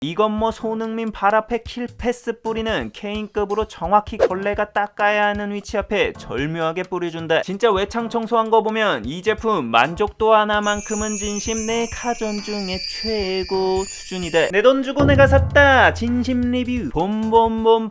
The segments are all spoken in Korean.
이건 뭐 손흥민 발 앞에 킬패스 뿌리는 케인급으로 정확히 걸레가 닦아야 하는 위치 앞에 절묘하게 뿌려준다. 진짜 외창 청소한 거 보면 이 제품 만족도 하나만큼은 진심 내 가전 중에 최고 수준이다. 내 돈 주고 내가 샀다. 진심 리뷰.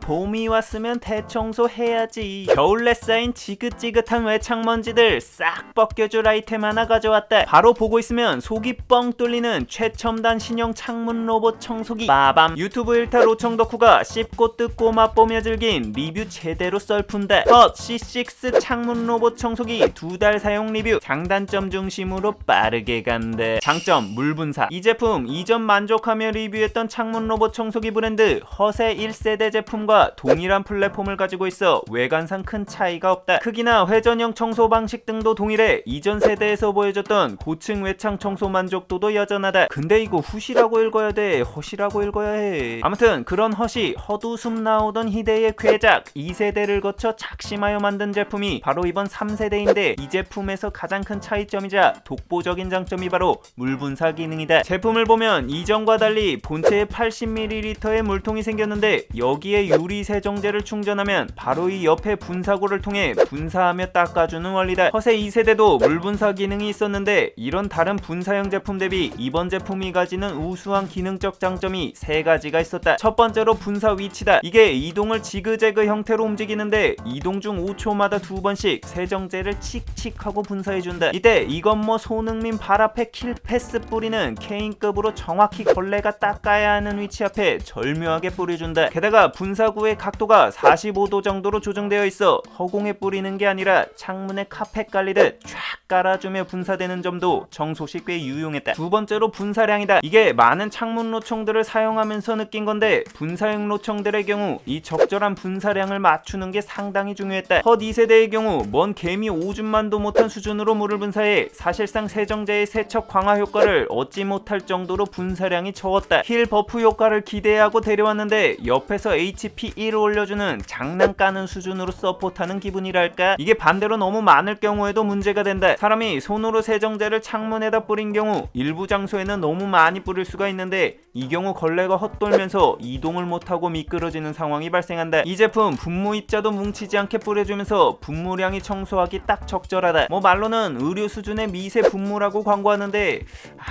봄이 왔으면 대청소 해야지. 겨울내 쌓인 지긋지긋한 외창 먼지들 싹 벗겨줄 아이템 하나 가져왔다. 바로 보고 있으면 속이 뻥 뚫리는 최첨단 신형 창문 로봇 청소기 빠밤. 유튜브 일타 로청 덕후가 씹고 뜯고 맛보며 즐긴 리뷰 제대로 썰푼다. 헛 C6 창문 로봇 청소기 2달 사용 리뷰. 장단점 중심으로 빠르게 간다. 장점 물 분사. 이 제품 이전 만족하며 리뷰했던 창문 로봇 청소기 브랜드 헛의 1세대 제품과 동일한 플랫폼을 가지고 있어 외관상 큰 차이가 없다. 크기나 회전형 청소 방식 등도 동일해 이전 세대에서 보여줬던 고층 외창 청소 만족도도 여전하다. 근데 이거 훗이라고 읽어야 돼? 헛이라고 읽어야 해? 아무튼 그런 헛이 헛웃음 나오던 희대의 괴작 2세대를 거쳐 작심하여 만든 제품이 바로 이번 3세대인데 이 제품에서 가장 큰 차이점이자 독보적인 장점이 바로 물 분사 기능이다. 제품을 보면 이전과 달리 본체에 80ml의 물통이 생겼는데 여기에 유리 세정제를 충전하면 바로 이 옆에 분사구를 통해 분사하며 닦아주는 원리다. 헛의 2세대도 물 분사 기능이 있었는데 이런 다른 분사형 제품 대비 이번 제품이 가지는 우수한 기능적 장점이 3가지가 있었다. 첫 번째로 분사 위치다. 이게 이동을 지그재그 형태로 움직이는데 이동 중 5초마다 2번씩 세정제를 칙칙하고 분사해준다. 이때 이건 뭐 손흥민 발 앞에 킬패스 뿌리는 케인급으로 정확히 걸레가 닦아야 하는 위치 앞에 절묘하게 뿌려준다. 게다가 분사구의 각도가 45도 정도로 조정되어 있어 허공에 뿌리는 게 아니라 창문에 카펫 깔리듯 쫙 깔아주며 분사되는 점도 청소 시 꽤 유용했다. 두 번째로 분사량이다. 이게 많은 창문 로청들을 사용하면서 느낀 건데 분사형 로청들의 경우 이 적절한 분사량을 맞추는 게 상당히 중요했다. 헛 2세대의 경우 먼 개미 오줌만도 못한 수준으로 물을 분사해 사실상 세정제의 세척 강화 효과를 얻지 못할 정도로 분사량이 적었다. 힐 버프 효과를 기대하고 데려왔는데 옆에서 HP 1을 올려주는 장난 까는 수준으로 서포트하는 기분이랄까? 이게 반대로 너무 많을 경우에도 문제가 된다. 사람이 손으로 세정제를 창문에다 뿌린 경우 일부 장소에는 너무 많이 뿌릴 수가 있는데 이 경우 걸레가 헛돌면서 이동을 못하고 미끄러지는 상황이 발생한다. 이 제품 분무 입자도 뭉치지 않게 뿌려주면서 분무량이 청소하기 딱 적절하다. 뭐 말로는 의류 수준의 미세 분무라고 광고하는데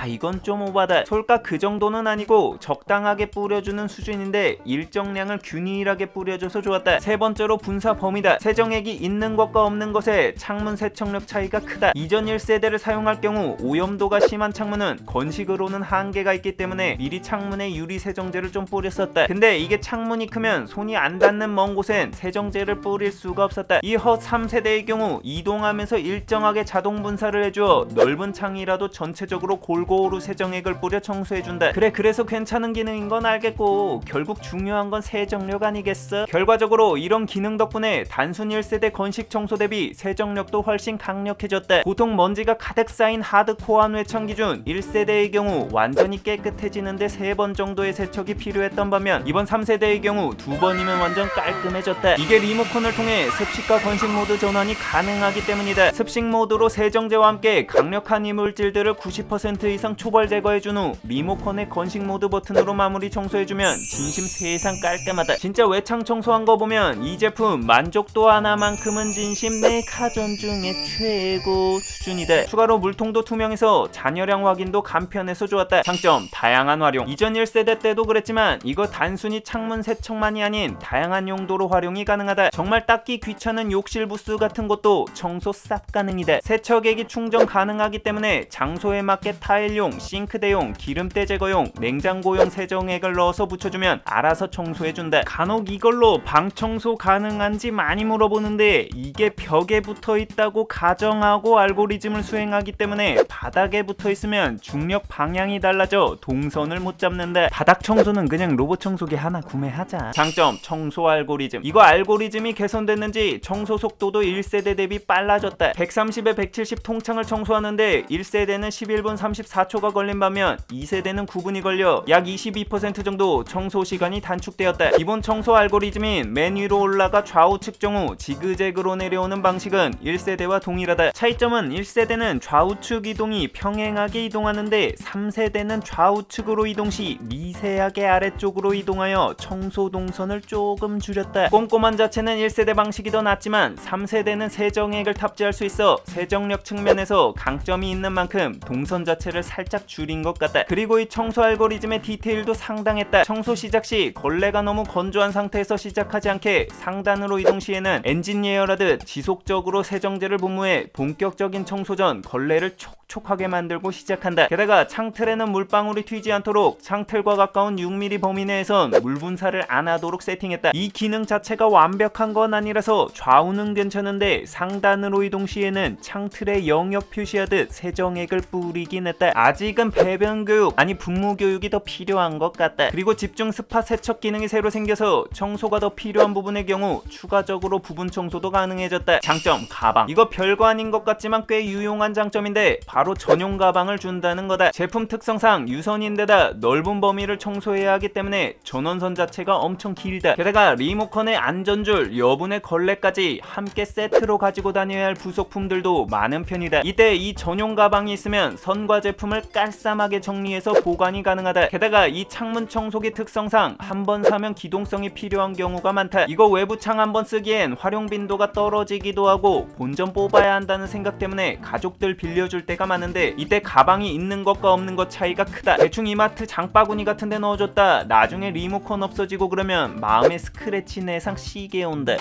이건 좀 오바다. 솔까 그 정도는 아니고 적당하게 뿌려주는 수준인데 일정량을 균일하게 뿌려줘서 좋았다. 세 번째로 분사 범위다. 세정액이 있는 것과 없는 것에 창문 세척력 차이가 크다. 이전 1세대를 사용할 경우 오염도가 심한 창문은 건식으로는 한계가 있기 때문에 미리 창문에 유리 세정제를 좀 뿌렸었다. 근데 이게 창문이 크면 손이 안 닿는 먼 곳엔 세정제를 뿌릴 수가 없었다. 이 헛 3세대의 경우 이동하면서 일정하게 자동 분사를 해주어 넓은 창이라도 전체적으로 골고루 세정액을 뿌려 청소해준다. 그래서 괜찮은 기능인 건 알겠고 결국 중요한 건 세정력 아니겠어? 결과적으로 이런 기능 덕분에 단순 1세대 건식 청소 대비 세정력도 훨씬 강력해졌다. 보통 먼지가 가득 쌓인 하드코어한 외창 기준 1세대의 경우 완전히 깨끗해지는데 3번 정도의 세척이 필요했던 반면 이번 3세대의 경우 2번이면 완전 깔끔해졌다. 이게 리모컨을 통해 습식과 건식 모드 전환이 가능하기 때문이다. 습식 모드로 세정제와 함께 강력한 이물질들을 90% 이상 초벌 제거해준 후 리모컨의 건식 모드 버튼으로 마무리 청소해주면 진심 세상 깔끔하다. 진짜 외창 청소한 거 보면 이 제품 만족도 하나만큼은 진심 내 가전 중에 최고 수준이다. 추가로 물통도 투명해서 잔여량 확인도 간편해서 좋았다. 장점 다양한 활용. 이전 1세대 때도 그랬지만 이거 단순히 창문 세척만이 아닌 다양한 용도로 활용이 가능하다. 정말 닦기 귀찮은 욕실 부스 같은 것도 청소 싹 가능이다. 세척액이 충전 가능하기 때문에 장소에 맞게 타일용, 싱크대용, 기름때 제거용, 냉장고용 세정액을 넣어서 붙여주면 알아서 청소해준다. 간혹 이걸로 방 청소 가능한지 많이 물어보는데 이게 벽에 붙어있다고 가정하고 알고리즘을 수행하기 때문에 바닥에 붙어있으면 중력 방향이 달라져 동선을 못 잡는다. 바닥 청소는 그냥 로봇 청소기 하나 구매하자. 장점 청소 알고리즘. 이거 알고리즘이 개선됐는지 청소 속도도 1세대 대비 빨라졌다. 130에 170 통창을 청소하는데 1세대는 11분 34초가 걸린 반면 2세대는 9분이 걸려 약 22% 정도 청소 시간이 단축되었다. 기본 청소 알고리즘인 맨 위로 올라가 좌우측 정후 지그재그로 내려오는 방식은 1세대와 동일하다. 차이점은 1세대는 좌우측 이동이 평행하게 이동하는데 3세대는 좌우측으로 이동 시 미세하게 아래쪽으로 이동하여 청소 동선을 조금 줄였다. 꼼꼼한 자체는 1세대 방식이 더 낫지만 3세대는 세정액을 탑재할 수 있어 세정력 측면에서 강점이 있는 만큼 동선 자체를 살짝 줄인 것 같다. 그리고 이 청소 알고리즘의 디테일도 상당했다. 청소 시작 시 걸레가 너무 건조한 상태에서 시작하지 않게 상단으로 이동 시에는 엔진 예열하듯 지속적으로 세정제를 분무해 본격적인 청소 전 걸레를 촉촉하게 만들고 시작한다. 게다가 창틀에는 물방울이 튀지 않도록 창틀과 가까운 6mm 범위 내에선 물 분사를 안 하도록 세팅했다. 이 기능 자체가 완벽한 건 아니라서 좌우는 괜찮은데 상단으로 이동 시에는 창틀에 영역 표시하듯 세정액을 뿌리긴 했다. 아직은 배변 교육 아니 분무 교육이 더 필요한 것 같다. 그리고 집중 스팟 세척 기능이 새로 생겨서 청소가 더 필요한 부분의 경우 추가적으로 부분 청소도 가능해졌다. 장점 가방. 이거 별거 아닌 것 같지만 꽤 유용한 장점인데 바로 전용 가방을 준다는 거다. 제품 특성상 유선인데다 넓은 범위를 청소해야 하기 때문에 전원선 자체가 엄청 길다. 게다가 리모컨의 안전줄, 여분의 걸레까지 함께 세트로 가지고 다녀야 할 부속품들도 많은 편이다. 이때 이 전용 가방이 있으면 선과 제품을 깔쌈하게 정리해서 보관이 가능하다. 게다가 이 창문 청소기 특성상 한번 사면 기동성이 필요한 경우가 많다. 이거 외부 창 한번 쓰기엔 활용 빈도가 떨어지기도 하고 본전 뽑아야 한다는 생각 때문에 가족들 빌려줄 때가 많은데 이때 가방이 있는 것과 없는 것 차이가 크다. 대충 이마트 장바구니 같은 데 넣어줬다 나중에 리모컨 없어지고 그러면 마음의 스크래치 내상 시게 온다.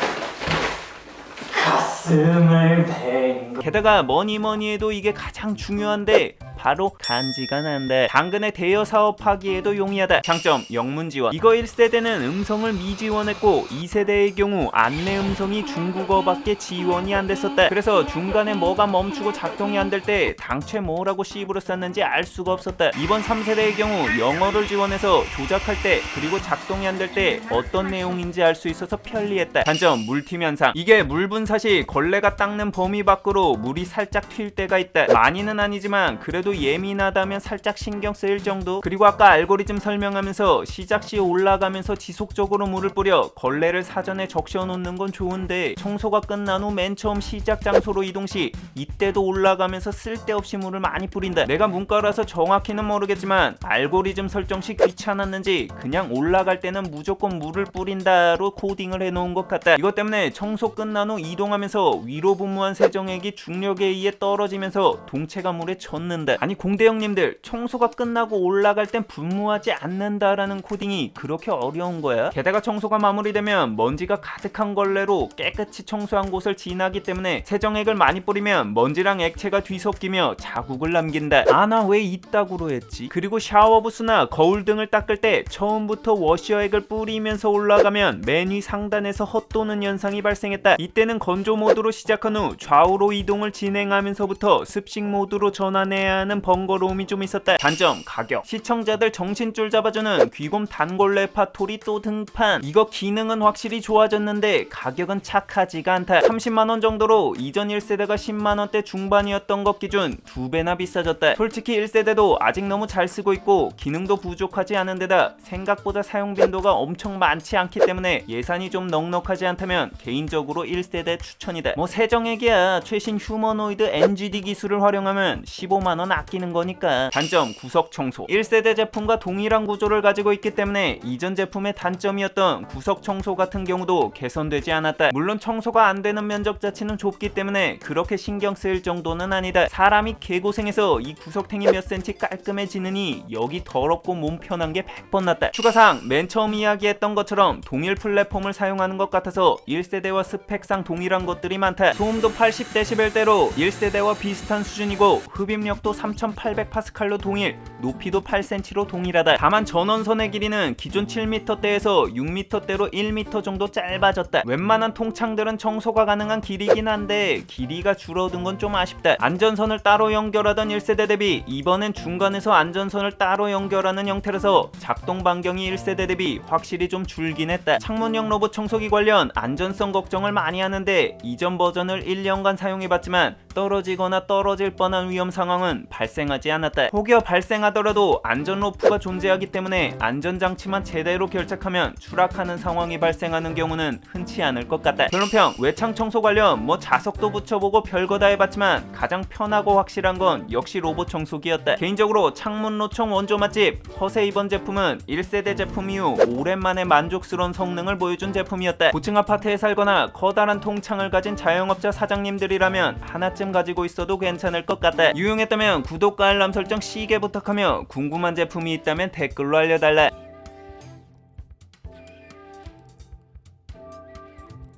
가슴을 뱅. 게다가 뭐니 해도 이게 가장 중요한데 바로 간지가 난다. 당근의 대여 사업하기에도 용이하다. 장점 영문 지원. 이거 1세대는 음성을 미지원했고 2세대의 경우 안내 음성이 중국어밖에 지원이 안 됐었다. 그래서 중간에 뭐가 멈추고 작동이 안 될 때 당최 뭐라고 씹으로 쌌는지 알 수가 없었다. 이번 3세대의 경우 영어를 지원해서 조작할 때 그리고 작동이 안 될 때 어떤 내용인지 알 수 있어서 편리했다. 단점 물팀 현상. 이게 물 분사 시 걸레가 닦는 범위 밖으로 물이 살짝 튈 때가 있다. 많이는 아니지만 그래도 예민하다면 살짝 신경 쓰일 정도. 그리고 아까 알고리즘 설명하면서 시작 시 올라가면서 지속적으로 물을 뿌려 걸레를 사전에 적셔 놓는 건 좋은데 청소가 끝난 후 맨 처음 시작 장소로 이동 시 이때도 올라가면서 쓸데없이 물을 많이 뿌린다. 내가 문과라서 정확히는 모르겠지만 알고리즘 설정 시 귀찮았는지 그냥 올라갈 때는 무조건 물을 뿌린다로 코딩을 해놓은 것 같다. 이것 때문에 청소 끝난 후 이동하면서 위로 분무한 세정액이 중력에 의해 떨어지면서 동체가 물에 젖는다. 아니 공대 형님들 청소가 끝나고 올라갈 땐 분무하지 않는다라는 코딩이 그렇게 어려운 거야? 게다가 청소가 마무리되면 먼지가 가득한 걸레로 깨끗이 청소한 곳을 지나기 때문에 세정액을 많이 뿌리면 먼지랑 액체가 뒤섞이며 자국을 남긴다. 아 나 왜 이따구로 했지? 그리고 샤워부스나 거울 등을 닦을 때 처음부터 워셔액을 뿌리면서 올라가면 맨 위 상단에서 헛도는 현상이 발생했다. 이때는 건조 모드로 시작한 후 좌우로 이동을 진행하면서부터 습식 모드로 전환해야 하는 번거로움이 좀 있었다. 단점 가격. 시청자들 정신줄 잡아주는 귀곰 단골레 파토리 또 등판. 이거 기능은 확실히 좋아졌는데 가격은 착하지가 않다. 30만원 정도로 이전 1세대가 10만원대 중반이었던 것 기준 2배나 비싸졌다. 솔직히 1세대도 아직 너무 잘 쓰고 있고 기능도 부족하지 않은 데다 생각보다 사용 빈도가 엄청 많지 않기 때문에 예산이 좀 넉넉하지 않다면 개인적으로 1세대 추천이다. 뭐 세정액이야. 최신 휴머노이드 NGD 기술을 활용하면 15만원 아끼는 거니까. 단점 구석 청소. 1세대 제품과 동일한 구조를 가지고 있기 때문에 이전 제품의 단점이었던 구석 청소 같은 경우도 개선되지 않았다. 물론 청소가 안 되는 면적 자체는 좁기 때문에 그렇게 신경 쓰일 정도는 아니다. 사람이 개고생해서 이 구석탱이 몇 센치 깔끔해지느니 여기 더럽고 몸 편한 게 100번 낫다. 추가사항 맨 처음 이야기했던 것처럼 동일 플랫폼을 사용하는 것 같아서 1세대와 스펙상 동일한 것들이 많다. 소음도 80dB대로 1세대와 비슷한 수준이고 흡입력도 3800파스칼로 동일, 높이도 8cm로 동일하다. 다만 전원선의 길이는 기존 7m대에서 6m대로 1m 정도 짧아졌다. 웬만한 통창들은 청소가 가능한 길이긴 한데 길이가 줄어든 건 좀 아쉽다. 안전선을 따로 연결하던 1세대 대비 이번엔 중간에서 안전선을 따로 연결하는 형태라서 작동 반경이 1세대 대비 확실히 좀 줄긴 했다. 창문형 로봇 청소기 관련 안전성 걱정을 많이 하는데 이전 버전을 1년간 사용해봤지만 떨어지거나 떨어질 뻔한 위험 상황은 발생하지 않았다. 혹여 발생하더라도 안전 로프가 존재하기 때문에 안전장치만 제대로 결착하면 추락하는 상황이 발생하는 경우는 흔치 않을 것 같다. 결론평, 외창 청소 관련 자석도 붙여보고 별거 다 해봤지만 가장 편하고 확실한 건 역시 로봇 청소기였다. 개인적으로 창문 로총 원조 맛집 허세 이번 제품은 1세대 제품 이후 오랜만에 만족스러운 성능을 보여준 제품이었다. 고층 아파트에 살거나 커다란 통창을 가진 자영업자 사장님들이라면 하나쯤 가지고 있어도 괜찮을 것 같다. 유용했다면 구독과 알람 설정 시게 부탁하며 궁금한 제품이 있다면 댓글로 알려달라.